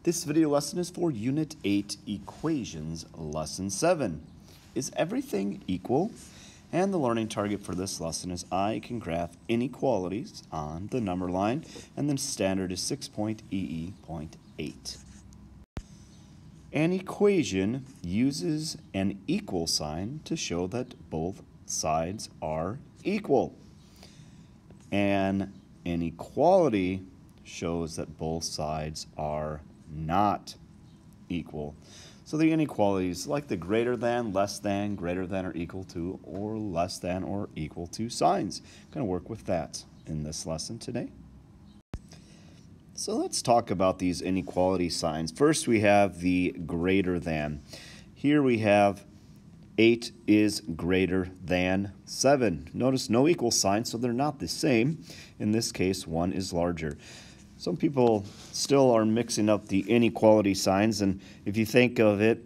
This video lesson is for Unit 8 Equations, Lesson 7. Is everything equal? And the learning target for this lesson is I can graph inequalities on the number line, and then standard is 6.EE.8. An equation uses an equal sign to show that both sides are equal. An inequality shows that both sides are not equal. So the inequalities like the greater than, less than, greater than or equal to, or less than or equal to signs. I'm going to work with that in this lesson today. So let's talk about these inequality signs. First we have the greater than. Here we have 8 is greater than 7. Notice no equal sign, so they're not the same. In this case, 1 is larger. Some people still are mixing up the inequality signs, and if you think of it,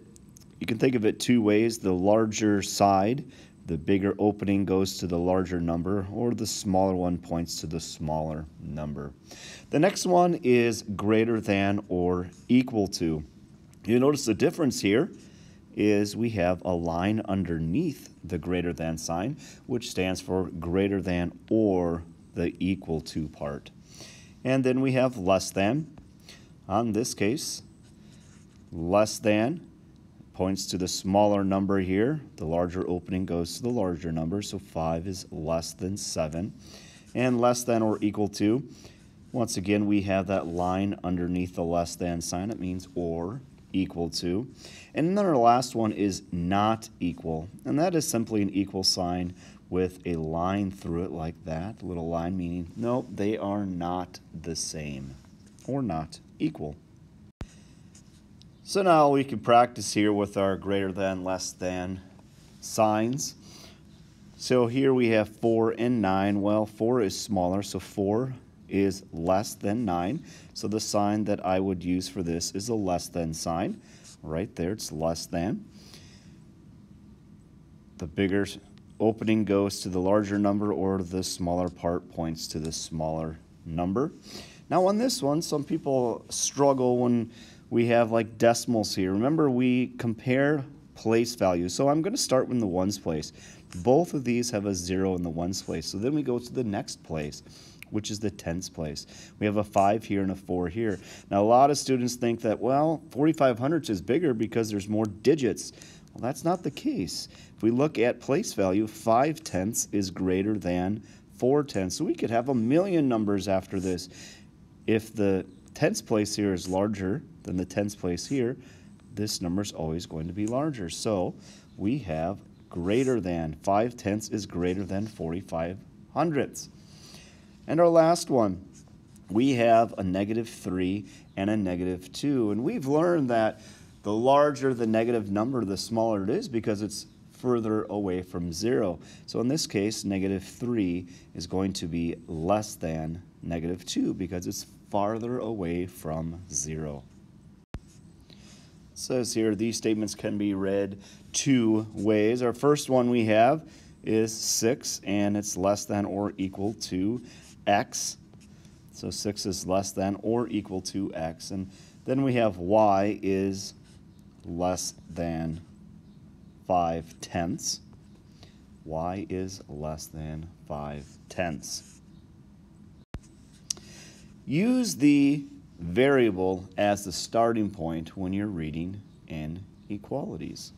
you can think of it two ways. The larger side, the bigger opening goes to the larger number, or the smaller one points to the smaller number. The next one is greater than or equal to. You notice the difference here is we have a line underneath the greater than sign, which stands for greater than or the equal to part. And then we have less than. On this case, less than points to the smaller number here. The larger opening goes to the larger number, so 5 is less than 7. And less than or equal to, once again, we have that line underneath the less than sign. It means or equal to. And then our last one is not equal, and that is simply an equal sign with a line through it like that, a little line meaning, no, they are not the same or not equal. So now we can practice here with our greater than, less than signs. So here we have 4 and 9. Well, 4 is smaller, so 4 is less than 9. So the sign that I would use for this is a less than sign. Right there, it's less than. The bigger opening goes to the larger number, or the smaller part points to the smaller number. Now on this one, some people struggle when we have like decimals here. Remember, we compare place values. So I'm going to start in the ones place. Both of these have a 0 in the ones place. So then we go to the next place, which is the tens place. We have a 5 here and a 4 here. Now a lot of students think that, well, 4,500 is bigger because there's more digits. Well, that's not the case. If we look at place value, 5 tenths is greater than 4 tenths. So we could have a million numbers after this. If the tens place here is larger than the tens place here, this number is always going to be larger. So we have greater than. 5 tenths is greater than 45 hundredths. And our last one, we have a -3 and a -2. And we've learned that the larger the negative number, the smaller it is because it's further away from 0. So in this case, -3 is going to be less than -2 because it's farther away from 0. It says here these statements can be read two ways. Our first one we have is 6, and it's less than or equal to x. So 6 is less than or equal to x. And then we have y is less than 5 tenths. Y is less than 5 tenths. Use the variable as the starting point when you're reading inequalities.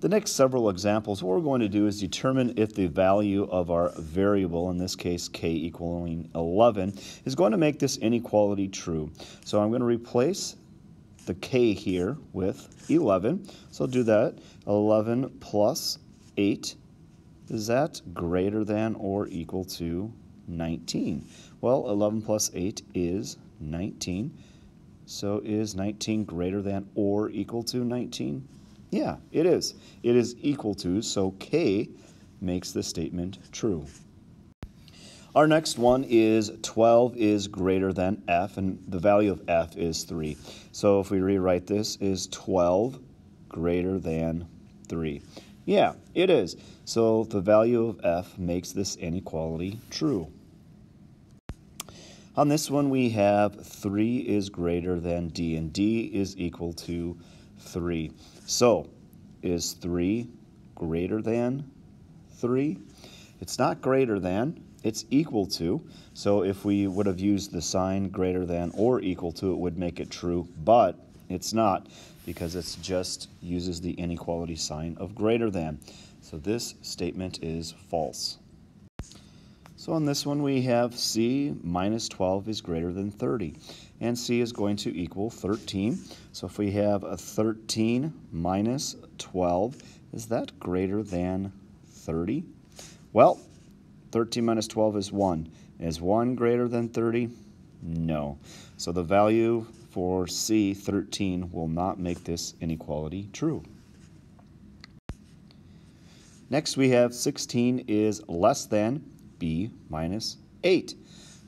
The next several examples, what we're going to do is determine if the value of our variable, in this case k equaling 11, is going to make this inequality true. So I'm going to replace the k here with 11. So I'll do that. 11 plus 8, is that greater than or equal to 19? Well, 11 plus 8 is 19. So is 19 greater than or equal to 19? Yeah, it is. It is equal to, so k makes the statement true. Our next one is 12 is greater than f, and the value of f is 3. So if we rewrite this, is 12 greater than 3? Yeah, it is. So the value of f makes this inequality true. On this one, we have 3 is greater than D, and D is equal to 3. So, is 3 greater than 3? It's not greater than, it's equal to. So if we would have used the sign greater than or equal to, it would make it true, but it's not, because it just uses the inequality sign of greater than. So this statement is false. So on this one, we have C minus 12 is greater than 30, and C is going to equal 13. So if we have a 13 minus 12, is that greater than 30? Well, 13 minus 12 is 1. Is 1 greater than 30? No. So the value for C, 13, will not make this inequality true. Next, we have 16 is less than B minus 8.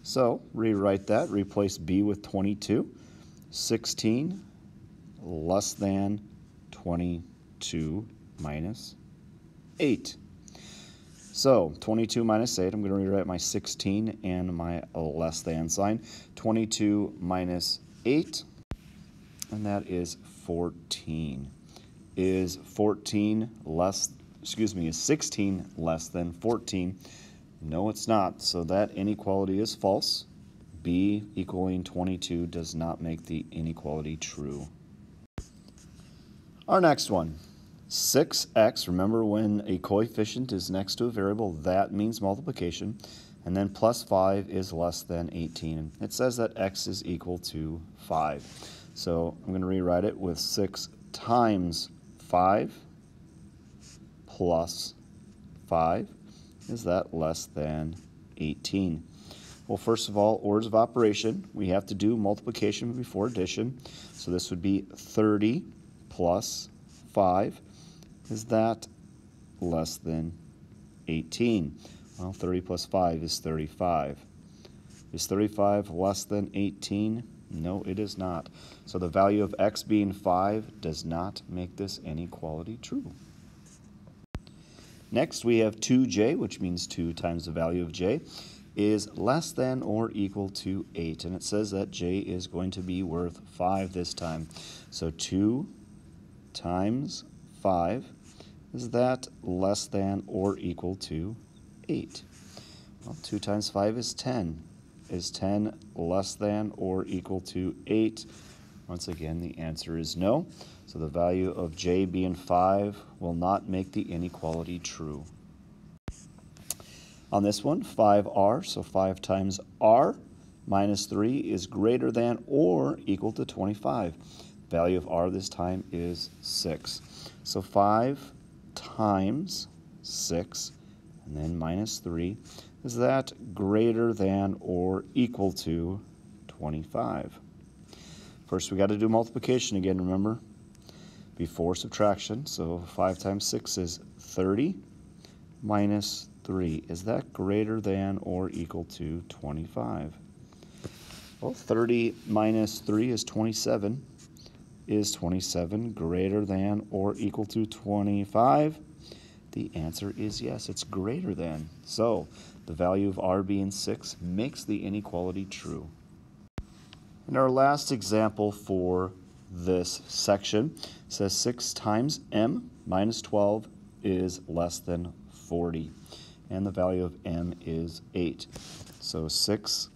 So rewrite that, replace B with 22. 16 less than 22 minus 8. So 22 minus 8, I'm going to rewrite my 16 and my less than sign. 22 minus 8, and that is 14. Is 16 less than 14? No, it's not. So that inequality is false. B equaling 22 does not make the inequality true. Our next one, 6x. Remember, when a coefficient is next to a variable, that means multiplication. And then plus 5 is less than 18. It says that x is equal to 5. So I'm going to rewrite it with 6 times 5 plus 5. Is that less than 18? Well, first of all, orders of operation, we have to do multiplication before addition. So this would be 30 plus 5. Is that less than 18? Well, 30 plus 5 is 35. Is 35 less than 18? No, it is not. So the value of x being 5 does not make this inequality true. Next, we have 2j, which means 2 times the value of j, is less than or equal to 8. And it says that j is going to be worth 5 this time. So 2 times 5, is that less than or equal to 8? Well, 2 times 5 is 10. Is 10 less than or equal to 8? Once again, the answer is no. So the value of j being 5 will not make the inequality true. On this one, 5r, so 5 times r minus 3 is greater than or equal to 25. Value of r this time is 6. So 5 times 6, and then minus 3, is that greater than or equal to 25? First, we got to do multiplication again, remember, before subtraction. So 5 times 6 is 30 minus 3. Is that greater than or equal to 25? Well, 30 minus 3 is 27. Is 27 greater than or equal to 25? The answer is yes, it's greater than. So the value of r being 6 makes the inequality true. And our last example for this section says 6 times m minus 12 is less than 40. And the value of m is 8. So 6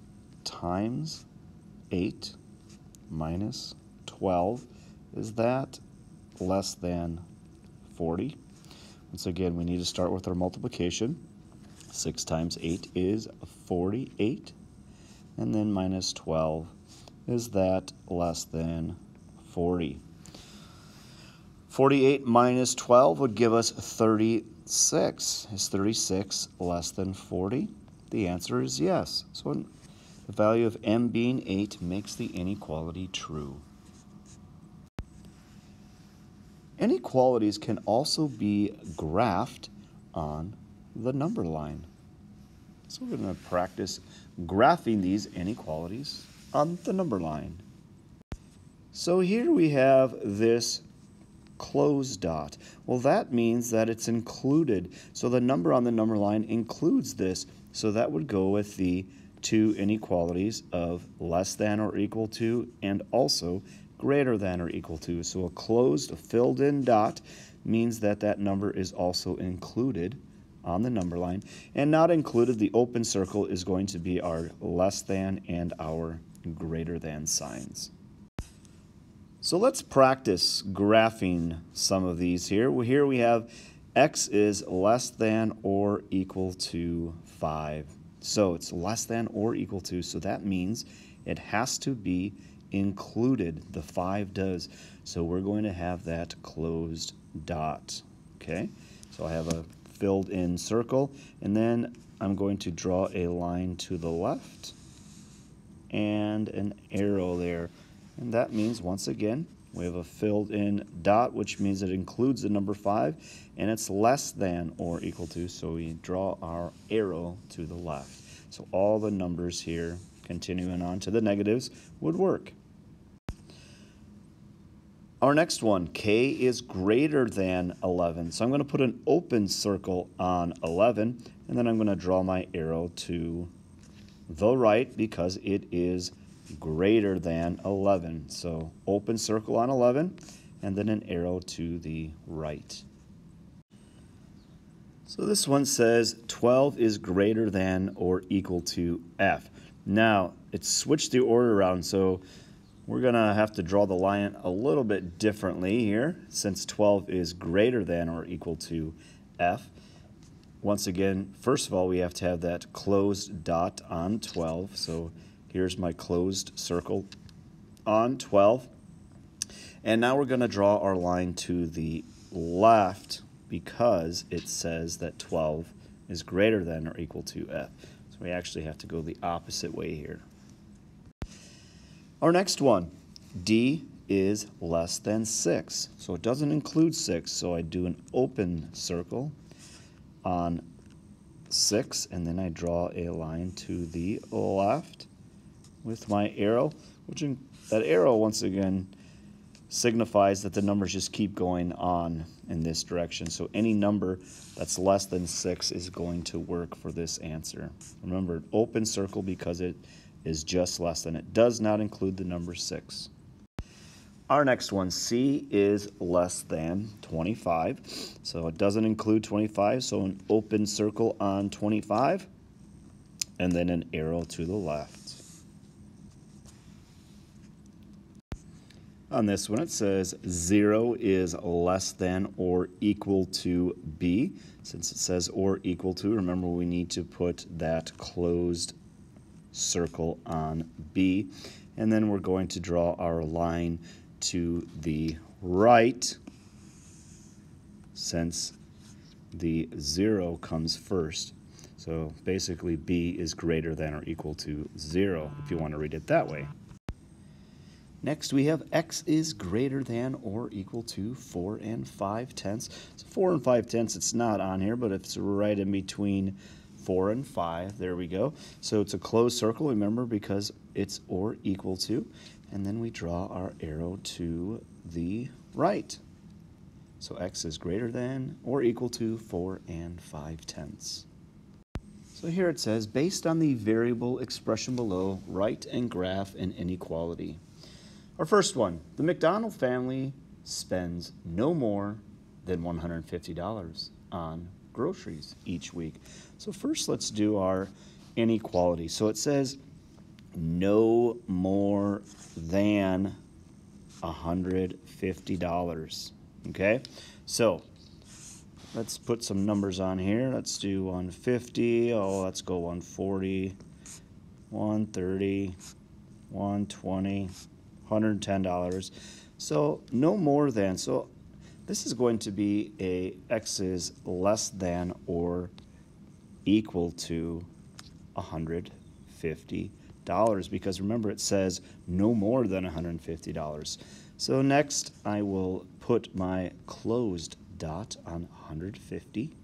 times 8 minus 12, is that less than 40? Once again, we need to start with our multiplication. 6 times 8 is 48. And then minus 12, is that less than 40? 48 minus 12 would give us 36. Is 36 less than 40? The answer is yes. So the value of m being 8 makes the inequality true. Inequalities can also be graphed on the number line. So we're going to practice graphing these inequalities on the number line. So here we have this closed dot. Well, that means that it's included. So the number on the number line includes this. So that would go with the two inequalities of less than or equal to and also greater than or equal to. So a closed, filled in dot means that that number is also included on the number line. And not included, the open circle, is going to be our less than and our greater than signs. So let's practice graphing some of these here. Here we have x is less than or equal to 5. So it's less than or equal to, so that means it has to be included. The 5 does. So we're going to have that closed dot. Okay? So I have a filled in circle, and then I'm going to draw a line to the left and an arrow there. And that means, once again, we have a filled in dot, which means it includes the number 5, and it's less than or equal to, so we draw our arrow to the left. So all the numbers here, continuing on to the negatives, would work. Our next one, k is greater than 11. So I'm going to put an open circle on 11, and then I'm going to draw my arrow to the right because it is greater than 11. So open circle on 11, and then an arrow to the right. So this one says 12 is greater than or equal to f. Now, it's switched the order around, so we're going to have to draw the line a little bit differently here since 12 is greater than or equal to f. Once again, first of all, we have to have that closed dot on 12. So here's my closed circle on 12. And now we're going to draw our line to the left because it says that 12 is greater than or equal to f. So we actually have to go the opposite way here. Our next one, d is less than 6. So it doesn't include 6, so I do an open circle on 6, and then I draw a line to the left with my arrow, that arrow, once again, signifies that the numbers just keep going on in this direction. So any number that's less than 6 is going to work for this answer. Remember, open circle because it is just less than. It does not include the number 6. Our next one, c is less than 25. So it doesn't include 25, so an open circle on 25, and then an arrow to the left. On this one, it says 0 is less than or equal to b. Since it says or equal to, remember we need to put that closed circle on b, and then we're going to draw our line to the right since the 0 comes first. So basically b is greater than or equal to 0 if you want to read it that way. Next we have x is greater than or equal to 4 5/10. So 4 5/10, it's not on here, but it's right in between 4 and 5. There we go. So it's a closed circle, remember, because it's or equal to. And then we draw our arrow to the right. So x is greater than or equal to 4 5/10. So here it says, based on the variable expression below, write and graph an inequality. Our first one, the McDonald family spends no more than $150 on groceries each week. So first let's do our inequality. So it says no more than $150. Okay, so let's put some numbers on here. Let's do 150. Oh, let's go 140, 130, 120, $110. So no more than. So this is going to be a x is less than or equal to $150 because remember it says no more than $150. So next I will put my closed dot on 150,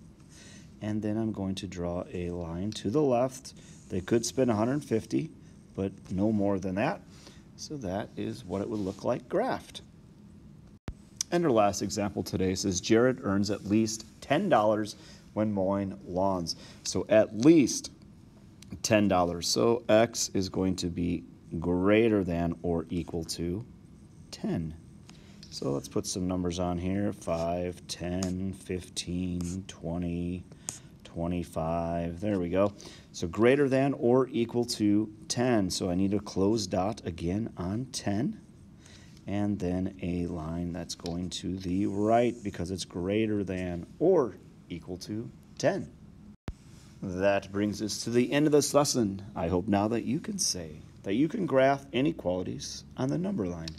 and then I'm going to draw a line to the left. They could spend 150, but no more than that. So that is what it would look like graphed. And our last example today says Jared earns at least $10 when mowing lawns. So at least $10. So X is going to be greater than or equal to 10. So let's put some numbers on here. 5, 10, 15, 20, 25. There we go. So greater than or equal to 10. So I need a closed dot again on 10. And then a line that's going to the right because it's greater than or equal to 10. That brings us to the end of this lesson. I hope now that you can say that you can graph inequalities on the number line.